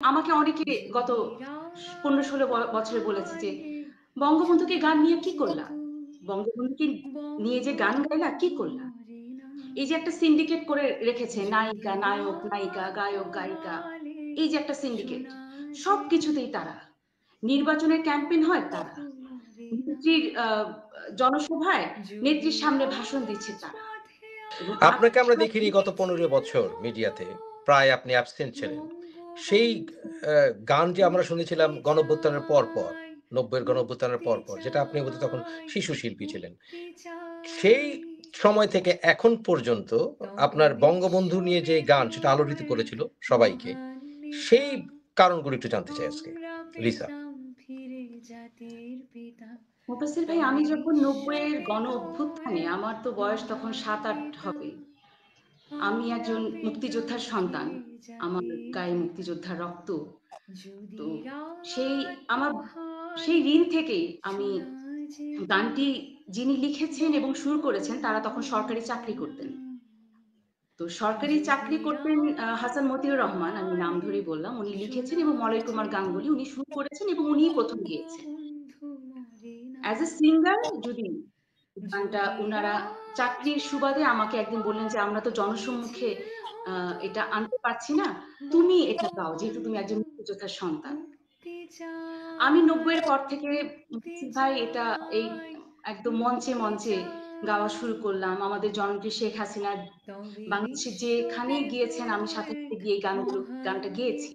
আমাকে অনেকে গত ১৫-১৬ বছরে বলেছে যে, "বঙ্গবন্ধুকে গান নিয়ে কি করলা? বঙ্গবন্ধুকে নিয়ে যে গান গাইলা, কি করলা?" এই যে একটা সিন্ডিকেট করে রেখেছে নায়িকা, নায়ক, নায়িকা, গায়ক, গায়িকা। এই যে একটা সিন্ডিকেট। সবকিছুতেই তারা। নির্বাচনের ক্যাম্পেইন হয় তারা। নেত্রীর জনসভায় নেত্রীর সামনে ভাষণ দিচ্ছে তারা। এবং আপনাকে আমরা সব দেখিনি গত ১৫ বছর মিডিয়াতে। প্রায় আপনি অ্যাবসেন্ট ছিলেন। সেই আ গান যে আমরা শুনেছিলাম গণঅভ্যুত্থানের পরপর, ৯০ এর গণঅভ্যুত্থানের পরপর, যেটা আপনি বোধহয় তখন শিশু শিল্পী ছিলেন। সেই সময় থেকে এখন পর্যন্ত আপনার বঙ্গবন্ধু নিয়ে যে গান সেটা আলোড়িত করেছিল সবাইকে। সেই কারণগুলো একটু জানতে চাই আজকে। লিসা। মুফাজ্জল ভাই আমি যখন ৯০ এর গণ অভ্যুত্থানে আমার তো বয়স তখন ৭-৮ হবে। আমি একজন মুক্তিযোদ্ধার সন্তান। আমার গায়ে মুক্তিযোদ্ধার রক্ত। তো সেই আমার সেই ঋণ থেকেই আমি গানটি যিনি লিখেছেন এবং সুর করেছেন তারা তখন সরকারি চাকরি করতেন। তো সরকারি চাকরি করতেন হাসান মতিউর রহমান, আমি নাম ধরেই বললাম। উনি লিখেছেন এবং মলয় কুমার গাঙ্গুলী উনি সুর করেছেন এবং উনিই ১ম গেয়েছেন। অ্যাজ এ সিঙ্গার যদি গানটা উনারা চাকরির সুবাদে আমাকে একদিন বললেন যে, "আমরা তো জনসম্মুখে আ এটা আনতে পারছি না। তুমি এটা গাও যেহেতু তুমি একজন মুক্তিযোদ্ধার সন্তান।" আমি ৯০ এর পর থেকে মুফাজ্জল ভাই এটা এই একদম মঞ্চে, মঞ্চে গাওয়া শুরু করলাম। আমাদের জননেত্রী শেখ হাসিনা বাংলাদেশে যেখানেই গিয়েছেন আমি সাথে, সাথে গিয়ে গানটা গেয়েছি।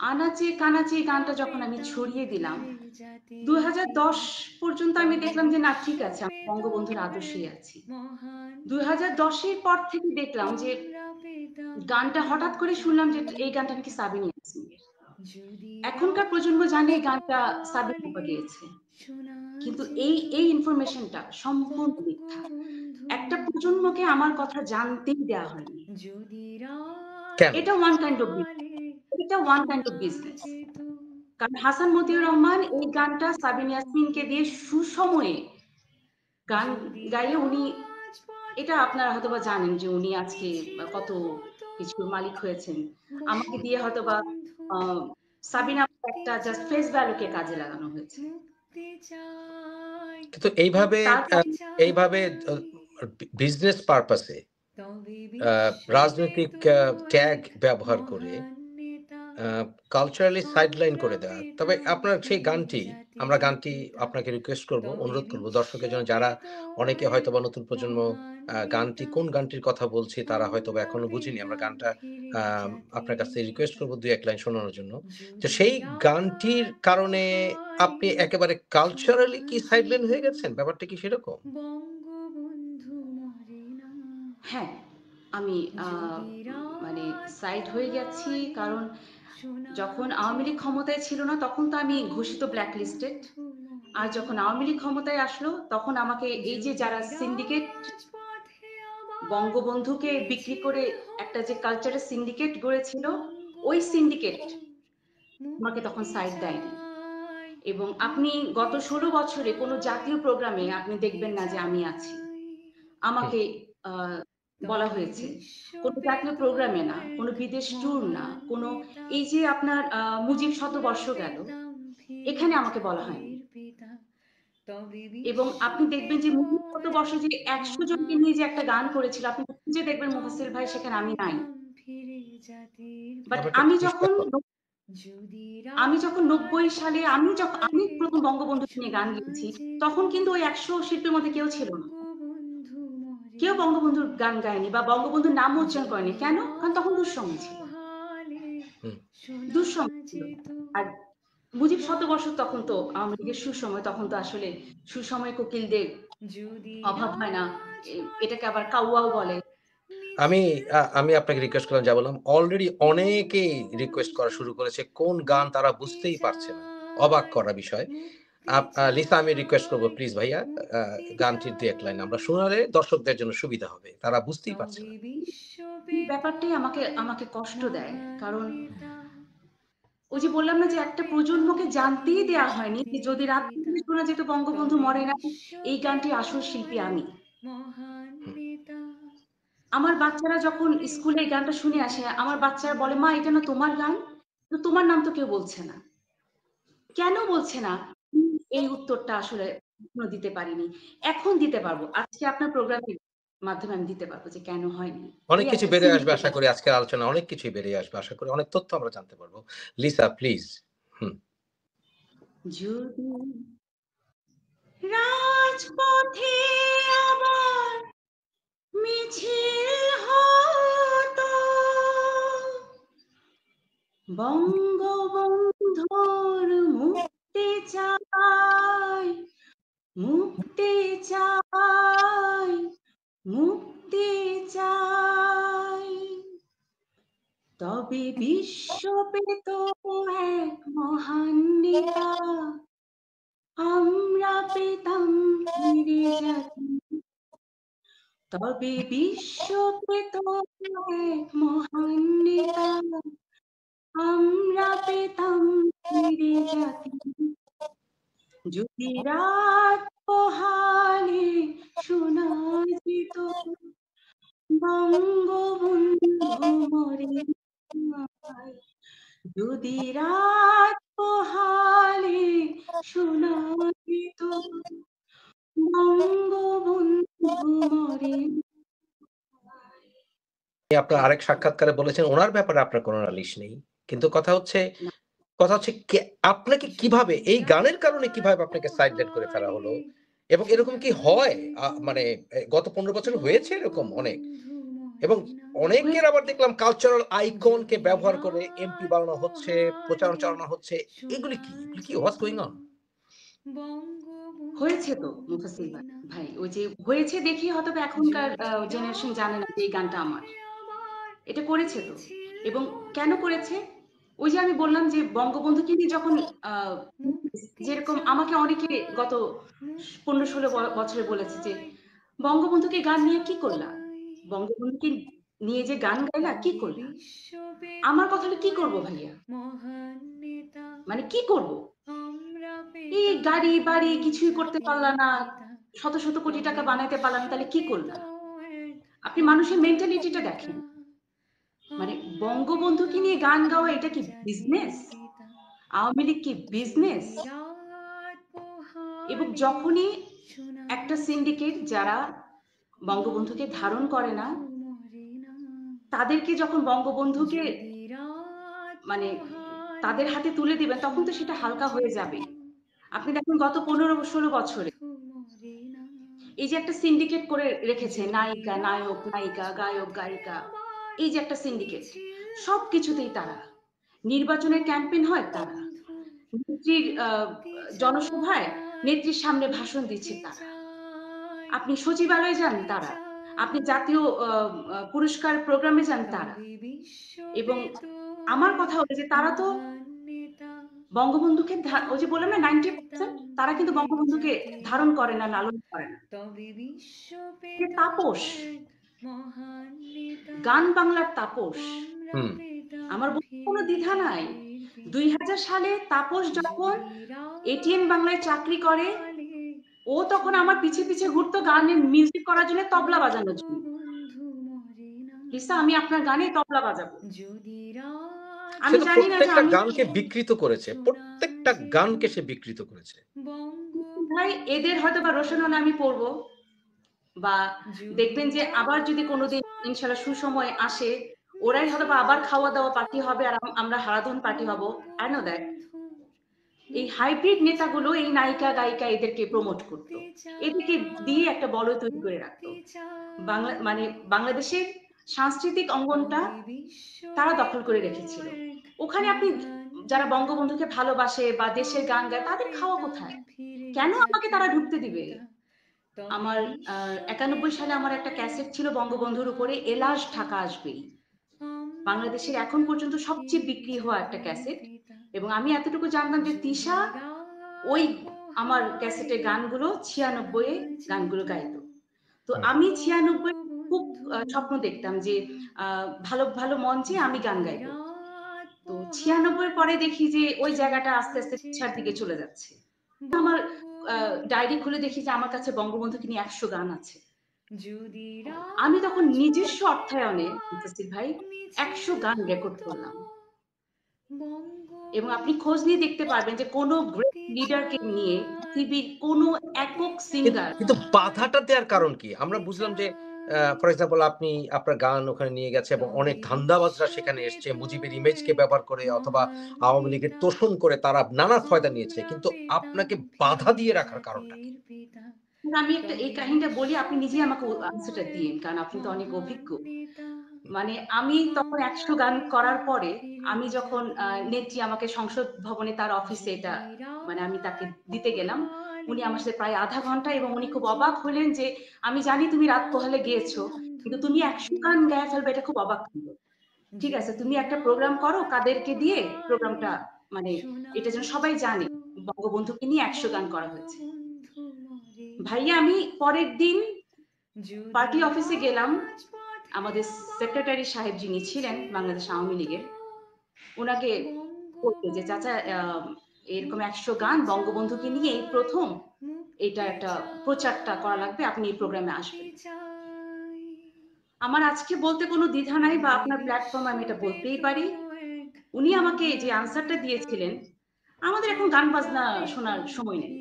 আনাচে কানাচে গানটা যখন আমি ছড়িয়ে দিলাম, ২০১০ পর্যন্ত আমি দেখলাম যে না ঠিক আছে আমি বঙ্গবন্ধুর আদর্শেই আছি। ২০১০ এর পর থেকে দেখলাম যে গানটা হঠাৎ করে শুনলাম যে এই গানটা নাকি সাবিনা ইয়াসমিনের। এখনকার প্রজন্ম জানে এই গানটা সাবিনা আপা গেয়েছে। কিন্তু এই ইনফরমেশনটা সম্পূর্ণ মিথ্যা। একটা প্রজন্মকে আমার কথা জানতেই দেয়া হয়নি। কেন? এটা ওয়ান কাইন্ড অফ এটা ওয়ান কাইন্ড অফ বিজনেস। কারণ হাসান মতিউর রহমান এই গানটা সাবিনা ইয়াসমিনকে দিয়ে সুসময়ে গান গাইয়ে উনি এটা আপনারা হয়তোবা জানেন যে উনি আজকে কত কিছুর মালিক হয়েছেন। আমাকে দিয়ে হয়তোবা আ সাবিনা আপুর একটা জাস্ট ফেস ভ্যালু কে কাজে লাগানো হয়েছে। কিন্তু এইভাবে আ তারপর এইভাবে আ বিজনেস পারপাস এ আ রাজনৈতিক ট্যাগ ব্যবহার করে আ কালচারালি সাইডলাইন করে দেওয়া। তবে আপনার সেই গানটি, আমরা গানটি আপনাকে রিকোয়েস্ট করব, অনুরোধ করব দর্শকের জন্য যারা অনেকে হয়তোবা নতুন প্রজন্ম গানটি কোন গানটির কথা বলছি তারা হয়তোবা এখনো বুঝেনি। আমরা গানটা আ আপনার কাছ থেকে রিকোয়েস্ট করব ২-১ লাইন শোনানোর জন্য। তো সেই গানটির কারণে আপনি একেবারে কালচারালি কি সাইডলাইন হয়ে গেছেন? ব্যাপারটা কি সেরকম? হ্যাঁ, আমি মানে সাইড হয়ে গেছি কারণ যখন আওয়ামী লীগ ক্ষমতায় ছিল না তখন তো আমি ঘোষিত ব্ল্যাক লিস্টেড। আর যখন আওয়ামী লীগ ক্ষমতায় আসলো তখন আমাকে এই যে যারা সিন্ডিকেট বঙ্গবন্ধুকে বিক্রি করে একটা যে কালচারের সিন্ডিকেট গড়েছিল, ওই সিন্ডিকেট আমাকে তখন সাইড দেয়নি। এবং আপনি গত ১৬ বছরে কোনো জাতীয় প্রোগ্রামে আপনি দেখবেন না যে আমি আছি। হুম। আমাকে আ বলা হয়েছে। কোনো জাতীয় প্রোগ্রামে না, কোনো বিদেশ ট্যুর না, কোনো এই যে আপনার মুজিব শতবর্ষ গেল, এখানে আমাকে বলা হয়নি। এবং আপনি দেখবেন যে মুজিব শতবর্ষে যে ১০০ জনকে নিয়ে যে একটা গান করেছিল, আপনি খুঁজে দেখবেন মুফাজ্জল ভাই সেখানে আমি নাই। বাট ব্যাপারটা একটু বিস্তার আমি যখন ৯০ সালে আমি ১ম বঙ্গবন্ধুকে নিয়ে গান গেয়েছি, তখন কিন্তু ওই ১০০ শিল্পীর মধ্যে কেউ ছিল না। কেউ বঙ্গবন্ধুর গান গায়নি বা বঙ্গবন্ধুর নামও উচ্চারণ করেনি। কেন? কারণ তখন দুঃসময় ছিল। হুম। দুঃসময় ছিল। আর মুজিব শতবর্ষ তখন তো আওয়ামী লীগের সুসময়, তখন তো আসলে সুসময় কোকিলদের অভাব হয় না। এ এটাকে আবার কাউয়াও বলে। আমি আমি আপনাকে রিকোয়েস্ট করলাম যা বললাম, অলরেডি অনেকেই রিকোয়েস্ট করা শুরু করেছে। কোন গান তারা বুঝতেই পারছে না। অবাক করা বিষয়। লিসা আমি রিকোয়েস্ট করব প্লিজ ভাইয়া আ গানটির ২-১ লাইন আমরা শোনালে দর্শকদের জন্য সুবিধা হবে। তারা বুঝতেই পারছে না। এই ব্যাপারটাই আমাকে আমাকে কষ্ট দেয়। কারণ ওই যে বললাম না যে একটা প্রজন্মকে জানতেই দেয়া হয়নি যে যদি রাত থেকে শোনা যেত বঙ্গবন্ধু মরে নাই, এই গানটির আসল শিল্পী আমি। হুম। আমার বাচ্চারা যখন স্কুলে এই গানটা শুনে আসে, আমার বাচ্চারা বলে, "মা এটা না তোমার গান?" তো তোমার নাম তো কেউ বলছে না। কেন বলছে না? এই উত্তরটা আসলে এখনো দিতে পারিনি। এখন দিতে পারবো। আজকে আপনার প্রোগ্রামের মাধ্যমে আমি দিতে পারবো যে কেন হয়নি। অনেক ওই কিছু একটা বেরিয়ে আসবে সিন্ডিকেট আশা করি আছে। আজকের আলোচনায় অনেক কিছুই বেরিয়ে আসবে আশা করি। অনেক তথ্য আমরা জানতে পারবো। Lisa please. হুম। যদি রাজপথে আবার মিছিল হতো, বঙ্গবন্ধুর মুক্তি চাই, মুক্তি চাই, মুক্তি চাই, তবে বিশ্ব পেত এক মহান নেতা, আমরা পেতাম ফিরে জাতি, তবে বিশ্ব পেত এক মহান নেতা, আমরা পেতাম ফিরে জাতি, যদি রাত পোহালে শোনা যেত বঙ্গবন্ধু মরে নাই, যদি রাত পোহালে শোনা যেত বঙ্গবন্ধু মরে নাই। আপনার আরেক সাক্ষাৎকারে বলেছেন উনার ব্যাপারে আপনার কোনো নালিশ নেই। কিন্তু কথা হচ্ছে আপনাকে কিভাবে এই গানের কারণে কিভাবে আপনাকে সাইডলাইন করে ফেলা হলো? এবং এরকম কি হয়? মানে গত ১৫ বছরে হয়েছে এরকম অনেক। এবং অনেকের আবার দেখলাম কালচারাল আইকন কে ব্যবহার করে এমপি বানানো হচ্ছে, প্রচারণা চালানো হচ্ছে। এগুলি কি? এগুলি কি? হোয়াটস গোইং অন? হয়েছে তো মুফাসিল ভাই, ওই যে হয়েছে দেখি হয়তো এখনকার জেনারেশন জানে না যে এই গানটা আমার। এটা করেছে তো। এবং কেন করেছে? ওই যে আমি বললাম যে বঙ্গবন্ধুকে নিয়ে যখন যেরকম আমাকে অনেকে গত ১৫-১৬ বছরে বলেছে যে বঙ্গবন্ধুকে গান নিয়ে কি করলা? বঙ্গবন্ধুকে নিয়ে যে গান গাইলা কি করলা? আমার কথা হলো কি করব ভাইয়া? মানে কি করব? এই গাড়ি বাড়ি কিছুই করতে পারলা না, শত শত কোটি টাকা বানাইতে পারলা না, তাহলে কি করলা? আপনি মানুষের মেন্টালিটিটা দেখেন। মানে বঙ্গবন্ধুকে নিয়ে গান গাওয়া এটা কি বিজনেস? আওয়ামী লীগ কি বিজনেস? এবং যখনই একটা সিন্ডিকেট যারা বঙ্গবন্ধুকে ধারণ করে না, তাদেরকে যখন বঙ্গবন্ধুকে মানে তাদের হাতে তুলে দিবেন তখন তো সেটা হালকা হয়ে যাবে। আপনি দেখেন গত ১৫-১৬ বছরে এই যে একটা সিন্ডিকেট করে রেখেছে, নায়িকা, নায়ক, নায়িকা, গায়ক, গায়িকা, এই যে একটা সিন্ডিকেট, সবকিছুতেই তারা। নির্বাচনের ক্যাম্পেইন হয় তারা। নেত্রীর জনসভায় নেত্রীর সামনে ভাষণ দিচ্ছে তারা। আপনি সচিবালয়ে যান তারা। আপনি জাতীয় পুরস্কার প্রোগ্রামে যান তারা। এবং আমার কথা হলো যে তারা তো বঙ্গবন্ধুকে ওই যে বললাম না 90% তারা কিন্তু বঙ্গবন্ধুকে ধারণ করে না, লালন করে না। যে তাপস, গান বাংলার তাপস। হুম। আমার বলতে কোনো দ্বিধা নাই। ২০০০ সালে তাপস যখন এটিএন বাংলায় চাকরি করে, ও তখন আমার পিছে পিছে ঘুরতো গানের মিউজিক করার জন্য, তবলা বাজানোর জন্য। লিসা, আমি আপনার গানে তবলা বাজাবো। সে আমি তো জানি না যে প্রত্যেকটা আমি গানকে বিকৃত করেছে। প্রত্যেকটা গানকে সে বিকৃত করেছে। ভাই এদের হয়তোবা রোশনানা আমি পড়বো, বা দেখবেন যে আবার যদি কোনোদিন ইনশাআল্লাহ সুসময় আসে, ওরাই হয়তোবা আবার খাওয়া-দাওয়া পার্টি হবে আর আমরা হারাধন পার্টি হব। I know that। এই হাইব্রিড নেতাগুলো এই নায়িকা, গায়িকা এদেরকে প্রমোট করতো। এদেরকে দিয়ে একটা বলয় তৈরি করে রাখতো। মানে বাংলাদেশের সাংস্কৃতিক অঙ্গনটা তারা দখল করে রেখেছিল। ওখানে আপনি যারা বঙ্গবন্ধুকে ভালোবাসে বা দেশের গান গায় তাদের খাওয়া কোথায়? কেন আমাকে তারা ঢুকতে দিবে? আমার ৯১ সালে আমার একটা ক্যাসেট ছিল বঙ্গবন্ধুর উপরে, এলাস ঢাকা আসবেই। বাংলাদেশের এখন পর্যন্ত সবচেয়ে বিক্রি হওয়া একটা ক্যাসেট। এবং আমি এতটুকু জানতাম যে তিশা ওই আমার ক্যাসেটের গানগুলো ৯৬ এ গানগুলো গাইতো। তো আমি ৯৬ খুব স্বপ্ন দেখতাম যে ভালো ভালো মঞ্চে আমি গান গাইবো। তো ৯৬ পরে দেখি যে ওই জায়গাটা আস্তে আস্তে তিশার দিকে চলে যাচ্ছে। আমার ডায়েরি খুলে দেখি যে আমার কাছে বঙ্গবন্ধুকে নিয়ে ১০০ গান আছে। আমি তখন নিজস্ব অর্থায়নে মুফাসসির ভাই ১০০ গান রেকর্ড করলাম। এবং আপনি খোঁজ নিয়ে দেখতে পারবেন যে কোনো গ্রেট লিডারকে নিয়ে পৃথিবীর কোনো একক সিঙ্গার কিন্তু বাধাটা দেওয়ার কারণ কি? আমরা বুঝলাম যে ফর এক্সাম্পল আপনি আপনার গান ওখানে নিয়ে গেছে এবং অনেক ধান্দাবাজরা সেখানে এসছে মুজিবের ইমেজকে ব্যবহার করে অথবা আওয়ামী লীগের তোষণ করে তারা নানা ফায়দা নিয়েছে। কিন্তু আপনাকে বাধা দিয়ে রাখার কারণটা কি? আমি একটা এই কাহিনীটা বলি, আপনি নিজেই আমাকে আনসারটা দিয়েন, কারণ আপনি তো অনেক অভিজ্ঞ। মানে আমি তখন ১০০ গান করার পরে আমি যখন নেত্রী আমাকে সংসদ ভবনে তার অফিসে এটা মানে আমি তাকে দিতে গেলাম, উনি আমার সাথে প্রায় আধা ঘন্টা এবং উনি খুব অবাক হলেন যে আমি জানি তুমি রাত পোহালে গেয়েছো, কিন্তু তুমি ১০০ গান গায়ে ফেলবে, এটা খুব অবাক হলো। ঠিক আছে, তুমি একটা প্রোগ্রাম করো, কাদেরকে দিয়ে প্রোগ্রামটা মানে এটা যেন সবাই জানে বঙ্গবন্ধুকে নিয়ে ১০০ গান করা হয়েছে। ভাইয়া আমি পরের দিন পার্টি অফিসে গেলাম, আমাদের সেক্রেটারি সাহেব যিনি ছিলেন বাংলাদেশ আওয়ামী লীগের, ওনাকে বলতে যে চাচা এরকম ১০০ গান বঙ্গবন্ধুকে নিয়ে এই প্রথম এটা একটা প্রচারটা করা লাগবে, আপনি এই প্রোগ্রামে আসবেন। আমার আজকে বলতে কোনো দ্বিধা নাই বা আপনার প্ল্যাটফর্মে আমি এটা বলতেই পারি, উনি আমাকে যে আনসারটা দিয়েছিলেন, আমাদের এখন গান বাজনা শোনার সময় নেই।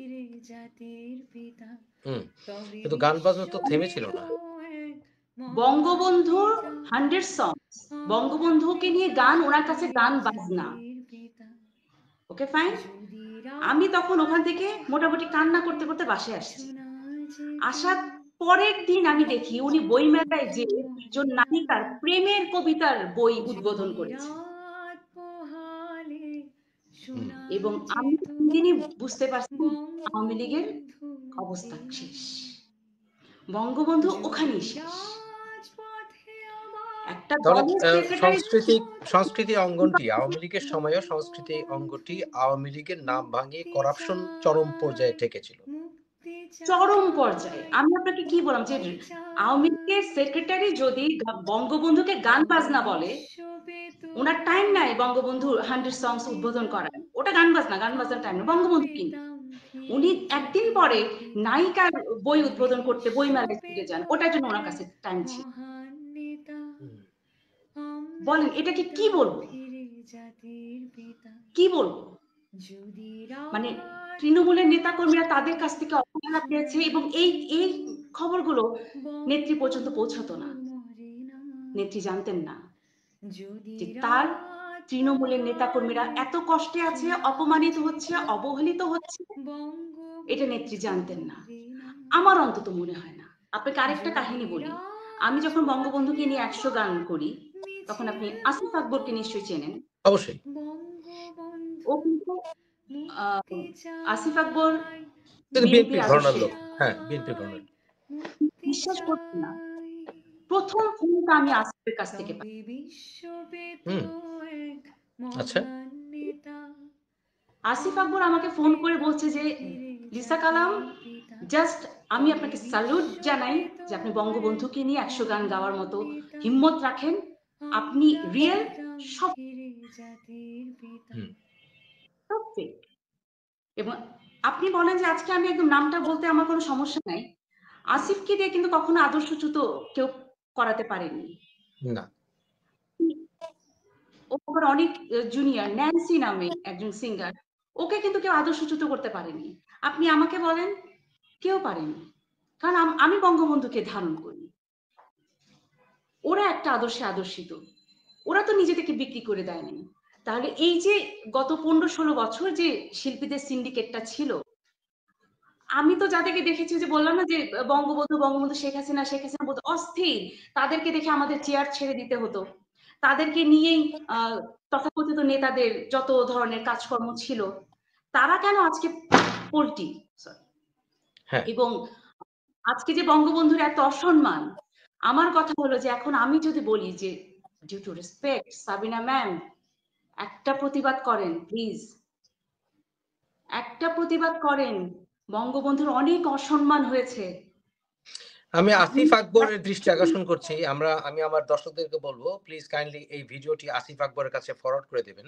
কিন্তু গান বাজনা তো থেমেছিল না। বঙ্গবন্ধুর 100 songs, বঙ্গবন্ধুকে নিয়ে গান, ওনার কাছে গান বাজনা। Okay fine. আমি তখন ওখান থেকে মোটামুটি কান্না করতে করতে বাসায় আসছি। আসার পরের দিন আমি দেখি উনি বইমেলায় যে একজন নায়িকার প্রেমের কবিতার বই উদ্বোধন করেছে। এবং আমি দিনই বুঝতে পারছি আওয়ামী লীগের অবস্থা শেষ, বঙ্গবন্ধু ওখানেই শেষ। একটা তাহলে দলের সেক্রেটারি সংস্কৃতি অঙ্গনটি আওয়ামী লীগের সময়ও সংস্কৃতি অঙ্গটি আওয়ামী লীগের নাম ভাঙিয়ে করাপশন চরম পর্যায়ে ঠেকেছিল। চরম পর্যায়ে। আমি আপনাকে কি বললাম যে আওয়ামী লীগের সেক্রেটারি যদি বঙ্গবন্ধুকে গান বাজনা বলে, ওনার টাইম নাই বঙ্গবন্ধু 100 songs উদ্বোধন করার, ওটা গান বাজনার টাইম না, বঙ্গবন্ধু কিন্তু উনি একদিন পরে নায়িকার বই উদ্বোধন করতে বইমেলায় ছুটে যান, ওটার জন্য ওনার কাছে টাইম ছিল। বলেন এটাকে কি বলবো, কি বলবো? মানে তৃণমূলের নেতাকর্মীরা তাদের কাছ থেকে অবহেলা পেয়েছে এবং এই এই খবরগুলো নেত্রী পর্যন্ত পৌঁছাতো না। নেত্রী জানতেন না যে তার তৃণমূলের নেতাকর্মীরা এত কষ্টে আছে, অপমানিত হচ্ছে, অবহেলিত হচ্ছে, এটা নেত্রী জানতেন না। আমার অন্তত মনে হয় না। আপনাকে আরেকটা কাহিনী বলি, আমি যখন বঙ্গবন্ধুকে নিয়ে ১০০ গান করি, তখন আপনি আসিফ আকবরকে নিশ্চয়ই চেনেন। অবশ্যই। ও কিন্তু আসিফ আকবর বিএনপি বিএনপির ঘরানার আদর্শে লোক। হ্যাঁ, বিএনপি ঘরানার। বিশ্বাস করছি না, প্রথম ফোনটা আমি আসিফের কাছ থেকে পাই। আচ্ছা। আসিফ আকবর আমাকে ফোন করে বলছে যে লিসা কালাম, জাস্ট আমি আপনাকে স্যালুট জানাই যে আপনি বঙ্গবন্ধুকে নিয়ে ১০০ গান গাওয়ার মতো হিম্মত রাখেন, আপনি রিয়েল, সব ফেক। এবং আপনি বলেন যে আজকে আমি একদম নামটা বলতে আমার কোনো সমস্যা নাই, আসিফকে দিয়ে কিন্তু কখনো আদর্শচ্যুত কেউ করাতে পারেনি না। ও আবার অনেক জুনিয়র, ন্যান্সি নামে একজন সিঙ্গার, ওকে কিন্তু কেউ আদর্শচ্যুত করতে পারেনি। আপনি আমাকে বলেন, কেউ পারেনি, কারণ আমি বঙ্গবন্ধুকে ধারণ করি। ওরা একটা আদর্শে আদর্শিত, ওরা তো নিজে থেকে বিক্রি করে দেয়নি। তাহলে এই যে গত 15-16 বছর যে শিল্পীদের সিন্ডিকেটটা ছিল, আমি তো যাদেরকে দেখেছি, যে বললাম না যে বঙ্গবন্ধু শেখ হাসিনা বলতো অস্থির, তাদেরকে দেখে আমাদের চেয়ার ছেড়ে দিতে হতো, তাদেরকে নিয়েই তথাকথিত নেতাদের যত ধরনের কাজকর্ম ছিল, তারা কেন আজকে পল্টি, হ্যাঁ। এবং আজকে যে বঙ্গবন্ধুর এত অসম্মান, আমার কথা হলো যে এখন আমি যদি বলি যে due to respect Sabina ma'am, একটা প্রতিবাদ করেন প্লিজ, একটা প্রতিবাদ করেন, বঙ্গবন্ধুর অনেক অসম্মান হয়েছে। আমি আপনি আসিফ আকবরের দৃষ্টি আকর্ষণ করছি। আমি আমার দর্শকদেরকে বলব প্লিজ কাইন্ডলি এই ভিডিওটি আসিফ আকবরের কাছে ফরওয়ার্ড করে দেবেন।